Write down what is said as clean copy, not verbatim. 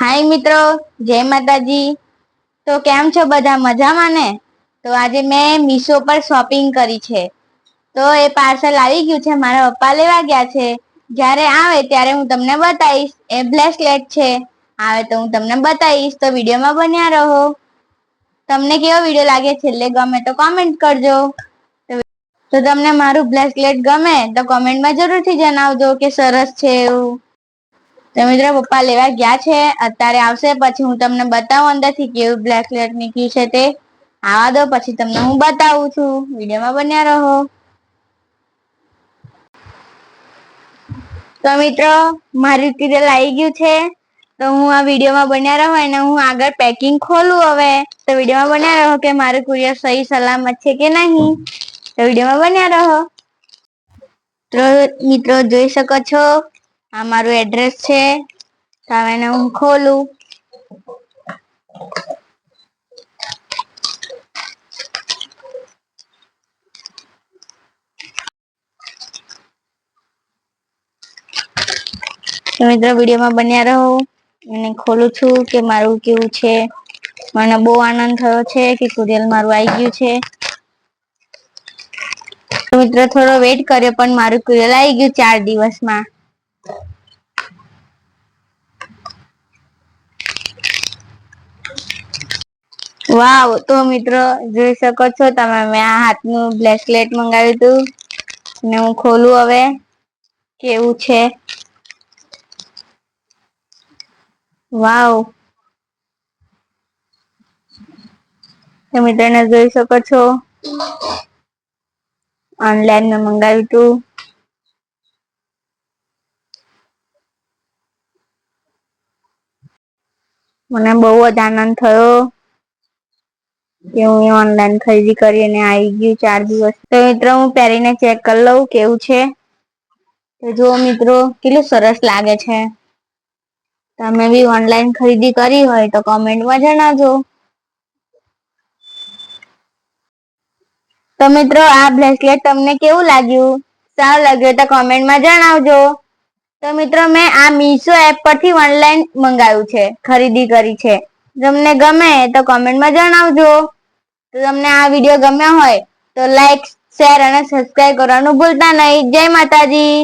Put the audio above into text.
हाय मित्रों, जय माताजी। तो केम छो बधा मजामां ने? तो आज मैं मीशो पर शॉपिंग करी छे। तो ए पार्सल આવી ગયું છે, મારા પપ્પા લેવા ગયા છે। જ્યારે આવે ત્યારે હું તમને બતાવીશ। એ બ્રેસલેટ છે, આવે તો હું તમને બતાવીશ। તો વિડિયોમાં બન્યા રહો। તમને કેવો વિડિયો લાગે છેલ્લે ગમે તો કોમેન્ટ કરજો। તો તમને મારું બ્રેસલેટ ગમે તો કોમેન્ટમાં જરૂરથી જણાવજો કે સરસ છે એવું। તો મિત્રો પપ્પા લેવા ગયા છે, અત્યારે આવશે પછી હું તમને બતાવું અંદરથી કેવું બ્રેસલેટ નીકળ્યું છે તે। આવા દો પછી તમને હું બતાવું છું, વિડિયોમાં બન્યા રહો। તો મિત્રો મારું કુરિયર આવી ગયું છે, તો હું આ વિડિયોમાં બન્યા રહો અને હું આગળ પેકિંગ ખોલું હવે। તો વિડિયોમાં બન્યા રહો કે મારું કુરિયર સહી સલામત છે કે નહીં। તો વિડિયોમાં બન્યા રહો। તો મિત્રો જોઈ શકો છો આ મારું એડ્રેસ છે। તો હવે હું ખોલું। તો મિત્રો વિડિયોમાં બન્યા રહો અને ખોલું છું કે મારું કેવું છે। મને બહુ આનંદ થયો છે કે કુરિયર મારું આવી ગયું છે। તો મિત્રો થોડો વેઇટ કર્યો પણ મારું કુરિયર આવી ગયું 4 દિવસમાં। વાવ, તો મિત્રો જોઈ શકો છો તમે, મેં આ હાથનું બ્રેસલેટ મંગાવ્યું હતું ને હું ખોલું હવે કેવું છે। વાવ, તમે તેને જોઈ શકો છો ઓનલાઈન મેં મંગાવ્યું હતું। મને બહુ જ આનંદ થયો કે હું ઓનલાઈન ખરીદી કરી અને આવી ગયું 4 દિવસ। તો મિત્રો હું પહેરીને ચેક કરી લઉં કેવું છે। તો જો મિત્રો કેટલું સરસ લાગે છે। તમે બી ઓનલાઈન ખરીદી કરી હોય તો કોમેન્ટમાં જણાવજો। તો મિત્રો આ બ્રેસલેટ તમને કેવું લાગ્યું, સારું લાગ્યું તો કોમેન્ટમાં જણાવજો। તો મિત્રો મેં આ મીશો એપ પરથી ઓનલાઈન મંગાવ્યું છે, ખરીદી કરી છે। તમને ગમે તો કોમેન્ટમાં જણાવજો। તો તમને આ વિડિયો ગમ્યો હોય તો લાઈક, શેર અને સબસ્ક્રાઇબ કરવાનું ભૂલતા નહીં। જય માતાજી।